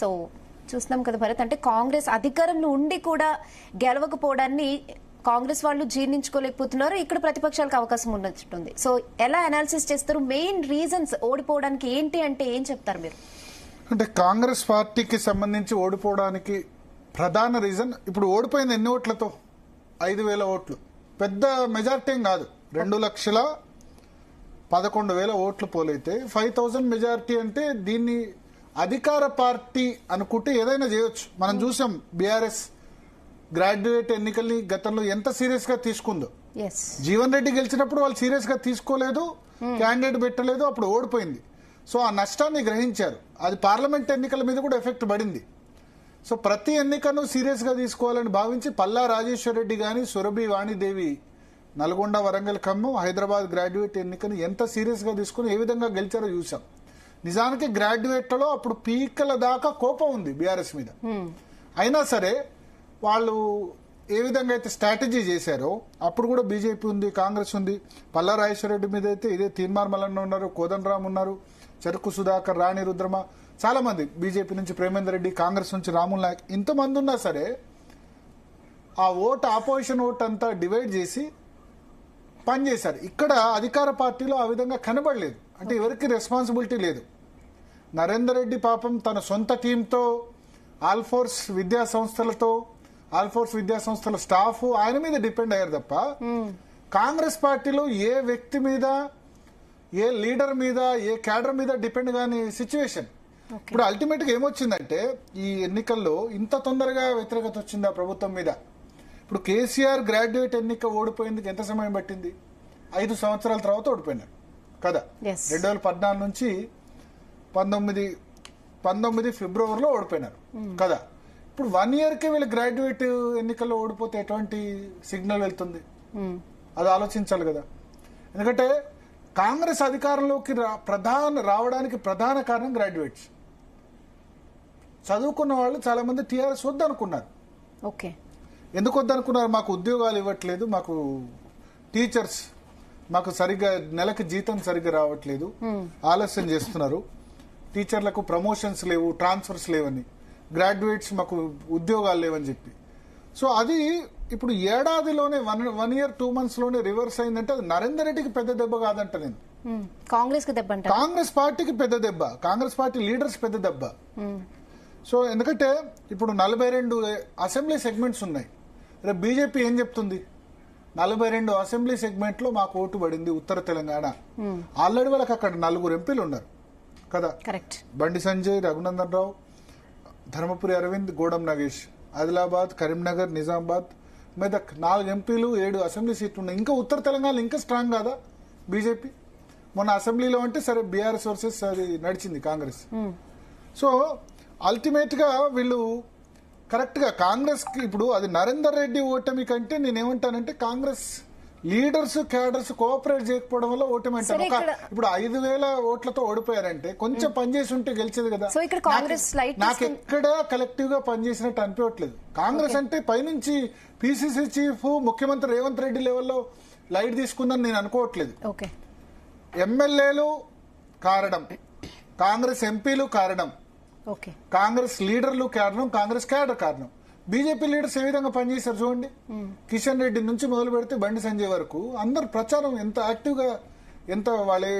So చూస్తున్నాం కదా భరత్, అంటే కాంగ్రెస్ అధికారంలో ఉండి కూడా గెలవకపోవడాన్ని కాంగ్రెస్ వాళ్ళు జీర్ణించుకోలేకపోతున్నారు. ఇక్కడ ప్రతిపక్షాలకు అవకాశం ఉన్నట్టుంది. సో ఎలా అనాలిసిస్ చేస్తారు? మెయిన్ రీజన్స్ ఓడిపోవడానికి ఏంటి అంటే ఏం చెప్తారు మీరు? అంటే కాంగ్రెస్ పార్టీకి సంబంధించి ఓడిపోవడానికి ప్రధాన రీజన్, ఇప్పుడు ఓడిపోయింది ఎన్ని ఓట్లతో? 5,000 ఓట్లు. పెద్ద మెజార్టీ ఏం కాదు. 2,11,000 ఓట్లు పోలైతే 5,000 మెజార్టీ అంటే దీన్ని అధికార పార్టీ అనుకుంటే ఏదైనా చేయొచ్చు. మనం చూసాం బీఆర్ఎస్ గ్రాడ్యుయేట్ ఎన్నికల్ని గతంలో ఎంత సీరియస్ గా తీసుకుందో. జీవన్ రెడ్డి గెలిచినప్పుడు వాళ్ళు సీరియస్ గా తీసుకోలేదు, క్యాండిడేట్ పెట్టలేదు, అప్పుడు ఓడిపోయింది. సో ఆ నష్టాన్ని గ్రహించారు. అది పార్లమెంట్ ఎన్నికల మీద కూడా ఎఫెక్ట్ పడింది. సో ప్రతి ఎన్నికను సీరియస్ గా తీసుకోవాలని భావించి పల్లా రాజేశ్వర్ రెడ్డి గాని, సురభి వాణిదేవి నల్గొండ, వరంగల్, ఖమ్మం, హైదరాబాద్ గ్రాడ్యుయేట్ ఎన్నికను ఎంత సీరియస్ గా తీసుకుని ఏ విధంగా గెలిచారో చూసాం. నిజానికి గ్రాడ్యుయేట్లలో అప్పుడు పీకల దాకా కోపం ఉంది బీఆర్ఎస్ మీద. అయినా సరే వాళ్ళు ఏ విధంగా అయితే స్ట్రాటజీ చేశారో, అప్పుడు కూడా బీజేపీ ఉంది, కాంగ్రెస్ ఉంది. పల్లా రాజేశ్వర రెడ్డి మీద అయితే ఇదే తీన్మార్ మల్లన్న ఉన్నారు, కోదండరామ్ ఉన్నారు, చెరుకు సుధాకర్, రాణి రుద్రమ, చాలా మంది బీజేపీ నుంచి ప్రేమేందర్ రెడ్డి, కాంగ్రెస్ నుంచి రాముల్ నాయక్, ఇంతమంది ఉన్నా సరే ఆ ఓటు, ఆపోజిషన్ ఓటు అంతా డివైడ్ చేసి పనిచేశారు. ఇక్కడ అధికార పార్టీలో ఆ విధంగా కనబడలేదు. అంటే ఎవరికి రెస్పాన్సిబిలిటీ లేదు. నరేందర్ రెడ్డి పాపం తన సొంత టీంతో, ఆల్ఫోర్స్ విద్యా సంస్థల స్టాఫ్ ఆయన మీద డిపెండ్ అయ్యారు తప్ప కాంగ్రెస్ పార్టీలో ఏ వ్యక్తి మీద, ఏ లీడర్ మీద, ఏ క్యాడర్ మీద డిపెండ్ కాని సిచ్యువేషన్. ఇప్పుడు అల్టిమేట్ గా ఏమొచ్చిందంటే ఈ ఎన్నికల్లో ఇంత తొందరగా వ్యతిరేకత వచ్చింది ఆ ప్రభుత్వం మీద. ఇప్పుడు కేసీఆర్ గ్రాడ్యుయేట్ ఎన్నిక ఓడిపోయేందుకు ఎంత సమయం పట్టింది? 5 సంవత్సరాల తర్వాత ఓడిపోయినారు కదా. 2014 నుంచి 19 ఫిబ్రవరిలో ఓడిపోయినారు కదా. ఇప్పుడు 1 year కే వీళ్ళు గ్రాడ్యుయేట్ ఎన్నికల్లో ఓడిపోతే ఎటువంటి సిగ్నల్ వెళ్తుంది? అది ఆలోచించాలి కదా. ఎందుకంటే కాంగ్రెస్ అధికారంలోకి రావడానికి ప్రధాన కారణం గ్రాడ్యుయేట్స్. చదువుకున్న వాళ్ళు చాలా మంది టీఆర్ఎస్ వద్దనుకున్నారు. ఎందుకు వద్దనుకున్నారు? మాకు ఉద్యోగాలు ఇవ్వట్లేదు, మాకు టీచర్స్ మాకు సరిగ్గా నెలకి జీతం సరిగ్గా రావట్లేదు, ఆలస్యం చేస్తున్నారు, టీచర్లకు ప్రమోషన్స్ లేవు, ట్రాన్స్ఫర్స్ లేవని, గ్రాడ్యుయేట్స్ మాకు ఉద్యోగాలు లేవని చెప్పి. సో అది ఇప్పుడు ఏడాదిలోనే 1 year 2 months లోనే రివర్స్ అయిందంటే అది నరేందర్ రెడ్డికి పెద్ద దెబ్బ కాదంట. నేను కాంగ్రెస్ పార్టీకి పెద్ద దెబ్బ, కాంగ్రెస్ పార్టీ లీడర్స్ పెద్ద దెబ్బ. సో ఎందుకంటే ఇప్పుడు 42 అసెంబ్లీ సెగ్మెంట్స్ ఉన్నాయి. రేపు బీజేపీ ఏం చెప్తుంది? 42 అసెంబ్లీ సెగ్మెంట్ లో మాకు ఓటు పడింది ఉత్తర తెలంగాణ. ఆల్రెడీ వాళ్ళకి అక్కడ 4 ఎంపీలు ఉన్నారు కదా. బండి సంజయ్, రఘునందన్ రావు, ధర్మపురి అరవింద్, గోడం నాగేష్. ఆదిలాబాద్, కరీంనగర్, నిజామాబాద్, మెదక్ 4 ఎంపీలు, 7 అసెంబ్లీ సీట్లు ఉన్నాయి. ఇంకా ఉత్తర తెలంగాణ ఇంకా స్ట్రాంగ్ కాదా బీజేపీ? మొన్న అసెంబ్లీలో అంటే సరే బీఆర్ఎస్ వర్సెస్ అది నడిచింది కాంగ్రెస్. సో అల్టిమేట్ గా వీళ్ళు కరెక్ట్ గా కాంగ్రెస్ కి ఇప్పుడు అది నరేందర్ రెడ్డి ఓటమి కంటే నేనేమంటానంటే కాంగ్రెస్ లీడర్స్, క్యాడర్స్ కోఆపరేట్ చేయకపోవడం వల్ల ఓటమి అంటారు. ఇప్పుడు 5,000 ఓట్లతో ఓడిపోయారంటే కొంచెం పనిచేసి ఉంటే గెలిచేది కదా. నాకు ఎక్కడ కలెక్టివ్ గా పనిచేసినట్టు అనిపించట్లేదు. కాంగ్రెస్ అంటే పైనుంచి పిసిసి చీఫ్, ముఖ్యమంత్రి రేవంత్ రెడ్డి లెవెల్లో లైట్ తీసుకుందని నేను అనుకోవట్లేదు. ఎమ్మెల్యేలు కారణం, కాంగ్రెస్ ఎంపీలు కారణం, కాంగ్రెస్ లీడర్లు కారణం, కాంగ్రెస్ క్యాడర్ కారణం. బీజేపీ లీడర్స్ ఏ విధంగా పనిచేశారు చూడండి. కిషన్ రెడ్డి నుంచి మొదలు పెడితే బండి సంజయ్ వరకు అందరు ప్రచారం ఎంత యాక్టివ్ గా, ఎంత వాళ్ళు